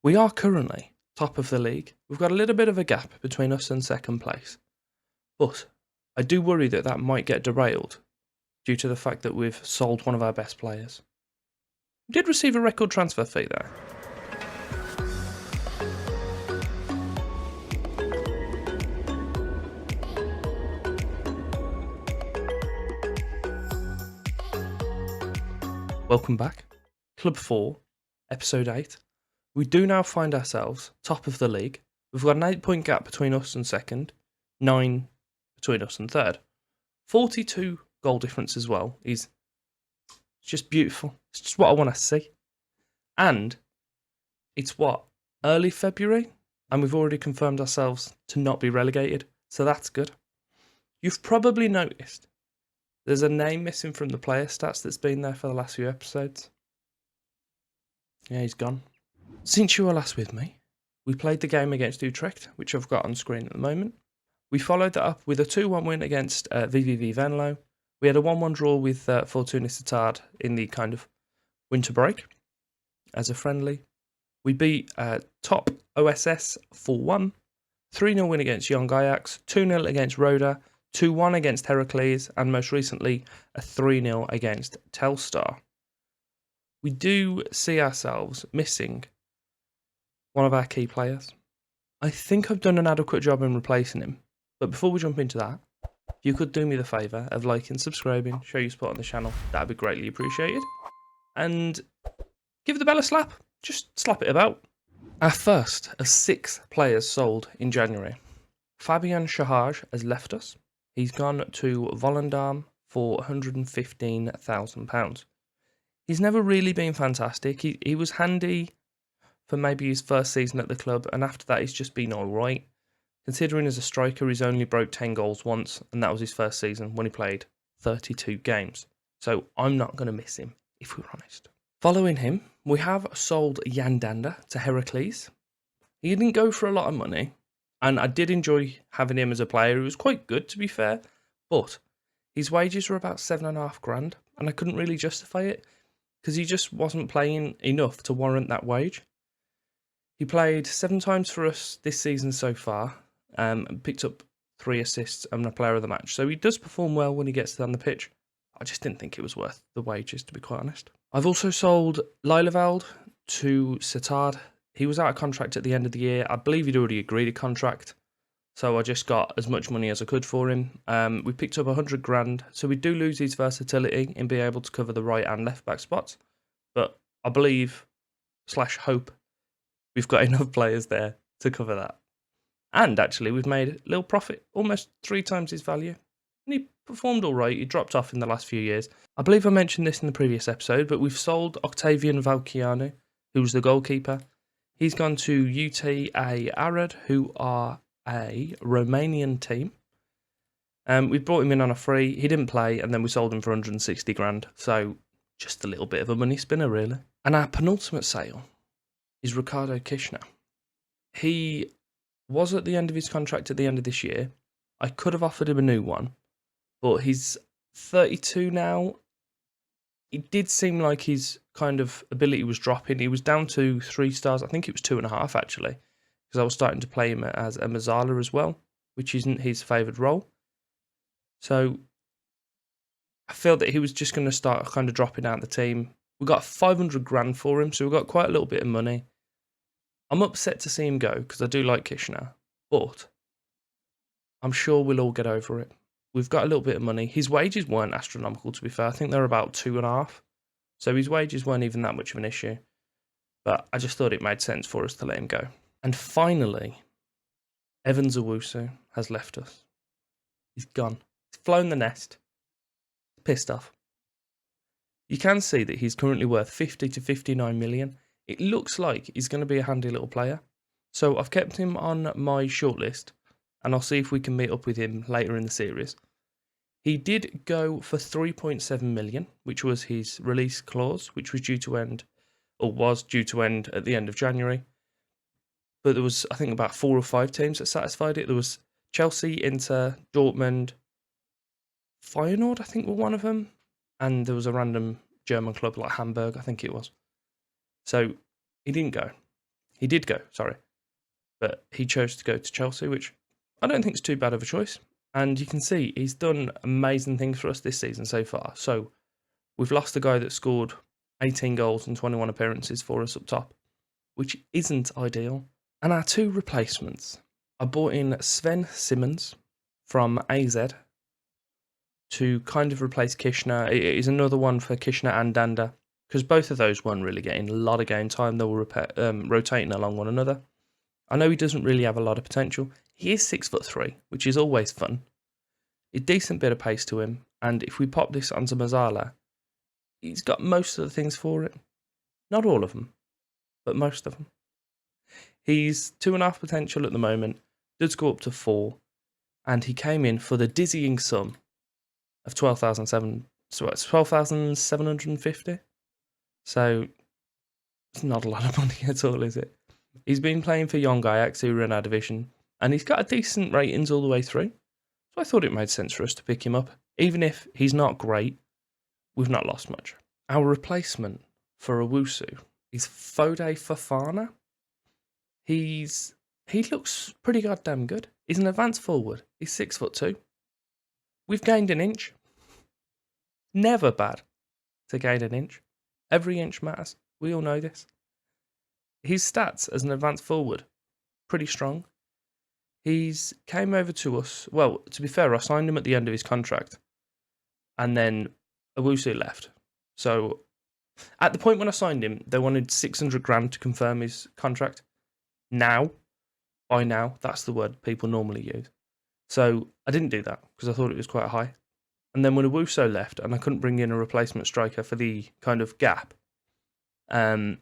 We are currently top of the league. We've got a little bit of a gap between us and second place. But I do worry that that might get derailed due to the fact that we've sold one of our best players. We did receive a record transfer fee there. Welcome back. Club 4, episode 8. We do now find ourselves top of the league. We've got an 8-point gap between us and second, 9 between us and third. 42 goal difference as well is just beautiful. It's just what I want to see. And it's early February, and we've already confirmed ourselves to not be relegated, so that's good. You've probably noticed there's a name missing from the player stats that's been there for the last few episodes. Yeah, he's gone. Since you were last with me, we played the game against Utrecht, which I've got on screen at the moment. We followed that up with a 2-1 win against VVV Venlo. We had a 1-1 draw with Fortuna Sittard in the kind of winter break as a friendly. We beat top OSS 4-1, 3-0 win against Young Ajax, 2-0 against Roda, 2-1 against Heracles, and most recently a 3-0 against Telstar. We do see ourselves missing one of our key players. I think I've done an adequate job in replacing him, but before we jump into that, if you could do me the favour of liking, subscribing, show your support on the channel, that'd be greatly appreciated. And give the bell a slap, just slap it about. Our first of 6 players sold in January. Fabian Shahad has left us. He's gone to Volendam for £115,000. He's never really been fantastic. He was handy for maybe his first season at the club, and after that he's just been alright. Considering as a striker he's only broke 10 goals once, and that was his first season when he played 32 games. So I'm not going to miss him, if we're honest. Following him, we have sold Jan Danda to Heracles. He didn't go for a lot of money, and I did enjoy having him as a player. He was quite good, to be fair, but his wages were about £7,500, and I couldn't really justify it because he just wasn't playing enough to warrant that wage. He played 7 times for us this season so far, and picked up 3 assists and a player of the match. So he does perform well when he gets on the pitch. I just didn't think it was worth the wages, to be quite honest. I've also sold Lilleveld to Sittard. He was out of contract at the end of the year. I believe he'd already agreed a contract, so I just got as much money as I could for him. We picked up £100,000, so we do lose his versatility in being able to cover the right and left back spots. But I believe / hope we've got enough players there to cover that. And actually, we've made a little profit, almost 3 times his value. And he performed all right. He dropped off in the last few years. I believe I mentioned this in the previous episode, but we've sold Octavian Valchianu, who was the goalkeeper. He's gone to UTA Arad, who are a Romanian team. We brought him in on a free. He didn't play, and then we sold him for £160,000. So just a little bit of a money spinner, really. And our penultimate sale is Ricardo Kishner. He was at the end of his contract at the end of this year. I could have offered him a new one, but he's 32 now. It did seem like his kind of ability was dropping. He was down to 3 stars. I think it was 2.5 actually, because I was starting to play him as a Mazzala as well, which isn't his favoured role. So I feel that he was just going to start kind of dropping out the team. We got £500,000 for him, so we got quite a little bit of money. I'm upset to see him go because I do like Kishner, but I'm sure we'll all get over it. We've got a little bit of money. His wages weren't astronomical, to be fair. I think they're about 2.5. So his wages weren't even that much of an issue. But I just thought it made sense for us to let him go. And finally, Evan Zawusu has left us. He's gone. He's flown the nest. Pissed off. You can see that he's currently worth 50 to 59 million. It looks like he's going to be a handy little player. So I've kept him on my shortlist, and I'll see if we can meet up with him later in the series. He did go for 3.7 million, which was his release clause, which was due to end, or was due to end at the end of January. But there was, I think, about 4 or 5 teams that satisfied it. There was Chelsea, Inter, Dortmund, Feyenoord, I think, were one of them. And there was a random German club like Hamburg, I think it was. So he didn't go. He did go, sorry. But he chose to go to Chelsea, which I don't think is too bad of a choice. And you can see he's done amazing things for us this season so far. So we've lost a guy that scored 18 goals and 21 appearances for us up top, which isn't ideal. And our 2 replacements, I bought in Sven Simmons from AZ to kind of replace Kishner. It is another one for Kishner and Danda, because both of those weren't really getting a lot of game time. They were rotating along one another. I know he doesn't really have a lot of potential. He is 6'3", which is always fun. A decent bit of pace to him, and if we pop this onto Mazzala, he's got most of the things for it. Not all of them, but most of them. He's 2.5 potential at the moment, does go up to 4, and he came in for the dizzying sum of 12,750. So it's not a lot of money at all, is it? He's been playing for Young Ajax, who are in our division, and he's got a decent ratings all the way through. So I thought it made sense for us to pick him up. Even if he's not great, we've not lost much. Our replacement for Owusu is Fode Fofana. He looks pretty goddamn good. He's an advanced forward. He's 6'2". We've gained an inch. Never bad to gain an inch. Every inch matters. We all know this. His stats as an advanced forward, pretty strong. He's came over to us. Well, to be fair, I signed him at the end of his contract, and then Owusu left. So at the point when I signed him, they wanted 600 grand to confirm his contract. By now, that's the word people normally use. So I didn't do that because I thought it was quite high. And then when Owusu left and I couldn't bring in a replacement striker for the kind of gap, I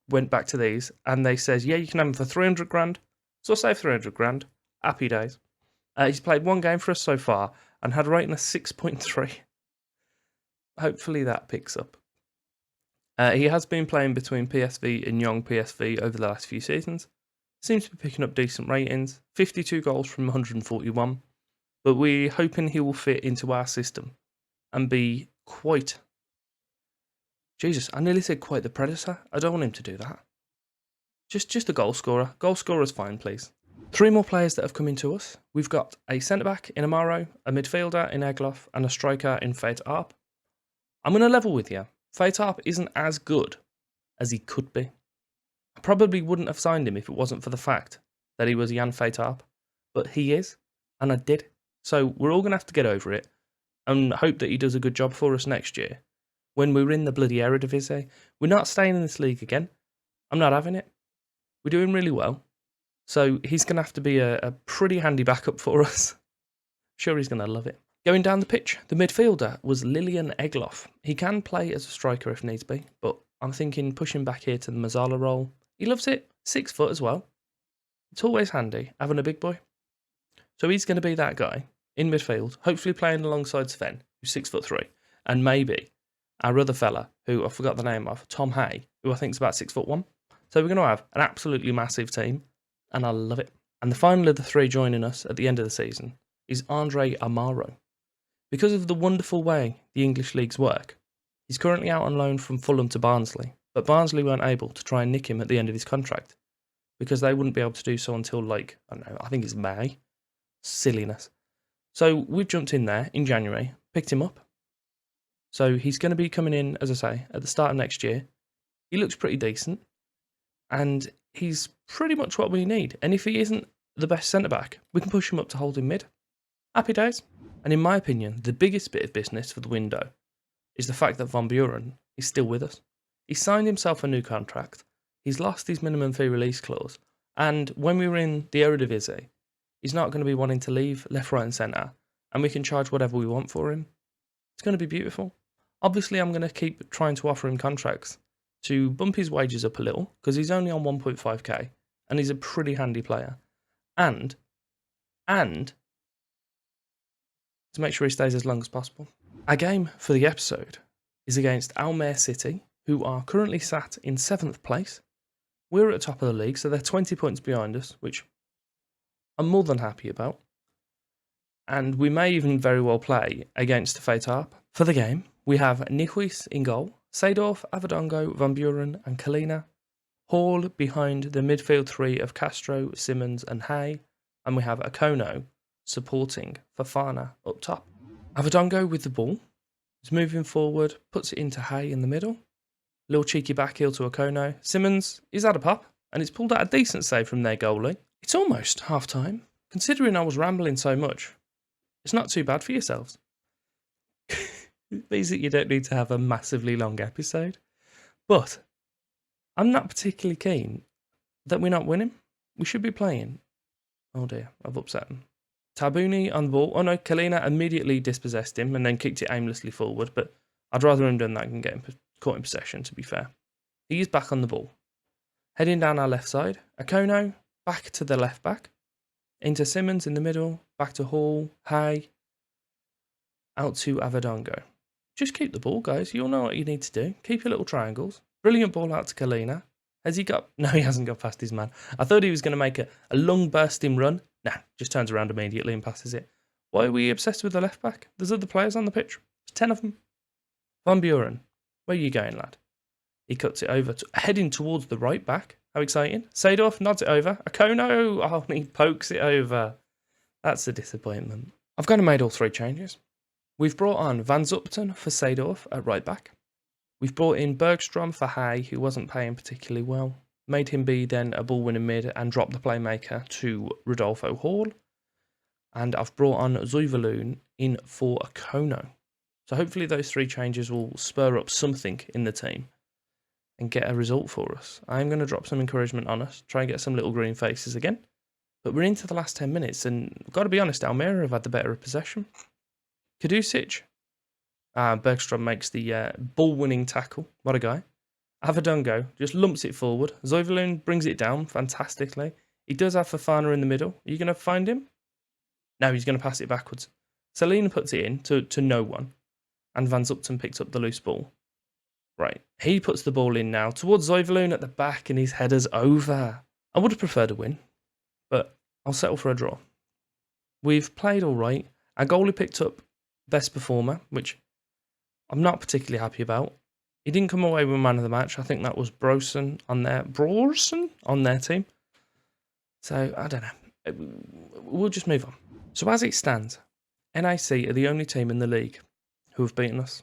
went back to these and they said, yeah, you can have him for 300 grand. So I saved 300 grand. Happy days. He's played 1 game for us so far and had a rating of 6.3. Hopefully that picks up. He has been playing between PSV and Young PSV over the last few seasons. Seems to be picking up decent ratings. 52 goals from 141. But we're hoping he will fit into our system and be quite... Jesus, I nearly said quite the predator. I don't want him to do that. Just a goal scorer. Goal scorer's fine, please. 3 more players that have come into us. We've got a centre-back in Amaro, a midfielder in Egloff, and a striker in Fate Arp. I'm going to level with you. Fate Arp isn't as good as he could be. I probably wouldn't have signed him if it wasn't for the fact that he was Jan Fate Arp, but he is, and I did. So we're all going to have to get over it and hope that he does a good job for us next year. When we're in the bloody Eredivisie, we're not staying in this league again. I'm not having it. We're doing really well. So he's going to have to be a pretty handy backup for us. Sure, he's going to love it. Going down the pitch, the midfielder was Lilian Egloff. He can play as a striker if needs be, but I'm thinking pushing back here to the Mazzala role. He loves it. 6 foot as well. It's always handy having a big boy. So he's going to be that guy in midfield, hopefully playing alongside Sven, who's 6'3", and maybe our other fella, who I forgot the name of, Tom Hay, who I think is about 6'1". So we're going to have an absolutely massive team, and I love it. And the final of the 3 joining us at the end of the season is Andre Amaro. Because of the wonderful way the English leagues work, he's currently out on loan from Fulham to Barnsley, but Barnsley weren't able to try and nick him at the end of his contract because they wouldn't be able to do so until, like, I don't know, I think it's May. Silliness. So we've jumped in there in January, picked him up. So he's going to be coming in, as I say, at the start of next year. He looks pretty decent, and he's pretty much what we need. And if he isn't the best centre-back, we can push him up to holding mid. Happy days. And in my opinion, the biggest bit of business for the window is the fact that Van Buren is still with us. He signed himself a new contract, he's lost his minimum fee release clause, and when we were in the Eredivisie, he's not going to be wanting to leave left, right and centre, and we can charge whatever we want for him. It's going to be beautiful. Obviously, I'm going to keep trying to offer him contracts to bump his wages up a little, because he's only on 1.5k, and he's a pretty handy player. And to make sure he stays as long as possible. Our game for the episode is against Almere City, who are currently sat in 7th place. We're at the top of the league, so they're 20 points behind us, which I'm more than happy about. And we may even very well play against Fate Arp. For the game, we have Nihuis in goal, Seedorf, Avadongo, Van Buren and Kalina. Hall behind the midfield three of Castro, Simmons and Hay, and we have Akono supporting Fofana up top. Avadongo with the ball. He's moving forward, puts it into Hay in the middle. Little cheeky back heel to Akono. Simmons, he's had a pop, and it's pulled out a decent save from their goalie. It's almost half time. Considering I was rambling so much, it's not too bad for yourselves. It means that you don't need to have a massively long episode. But I'm not particularly keen that we're not winning. We should be playing. Oh dear, I've upset him. Tabuni on the ball. Oh no, Kalina immediately dispossessed him and then kicked it aimlessly forward, but I'd rather him done that than get him caught in possession, to be fair. He's back on the ball. Heading down our left side. Akono back to the left back. Into Simmons in the middle. Back to Hall. Hay. Out to Avadongo. Just keep the ball, guys. You all know what you need to do. Keep your little triangles. Brilliant ball out to Kalina. Has he got... No, he hasn't got past his man. I thought he was going to make a long bursting run. Nah, just turns around immediately and passes it. Why are we obsessed with the left back? There's other players on the pitch. There's 10 of them. Van Buren, where are you going, lad? He cuts it over, heading towards the right back. How exciting. Seedorf nods it over. Akono, oh, he pokes it over. That's a disappointment. I've gone and made all three changes. We've brought on Van Zupton for Seedorf at right back. We've brought in Bergstrom for Hay, who wasn't playing particularly well. Made him be then a ball-winning mid and dropped the playmaker to Rodolfo Hall. And I've brought on Zuiverloon in for Akono. So hopefully those three changes will spur up something in the team and get a result for us. I'm going to drop some encouragement on us, try and get some little green faces again. But we're into the last 10 minutes and I've got to be honest, Almere have had the better possession. Kadusic. Bergstrom makes the ball-winning tackle. What a guy. Avadongo just lumps it forward. Zuiverloon brings it down fantastically. He does have Fofana in the middle. Are you going to find him? No, he's going to pass it backwards. Salina puts it in to no one. And Van Zupton picks up the loose ball. Right, he puts the ball in now towards Zuiverloon at the back and his header's over. I would have preferred a win, but I'll settle for a draw. We've played all right. Our goalie picked up best performer, which I'm not particularly happy about. He didn't come away with man of the match. I think that was Brosen on their team. So, I don't know. We'll just move on. So, as it stands, NAC are the only team in the league who have beaten us.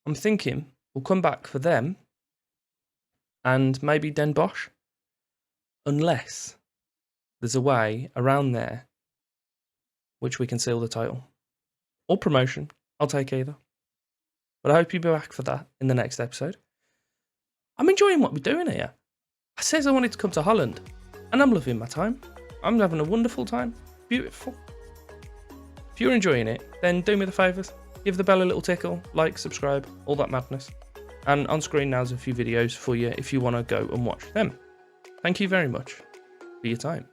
I'm thinking we'll come back for them and maybe Den Bosch, unless there's a way around there which we can seal the title. Or promotion. I'll take either. But I hope you'll be back for that in the next episode. I'm enjoying what we're doing here. I says I wanted to come to Holland, and I'm loving my time. I'm having a wonderful time. Beautiful. If you're enjoying it, then do me the favours. Give the bell a little tickle, like, subscribe, all that madness. And on screen now's a few videos for you if you want to go and watch them. Thank you very much for your time.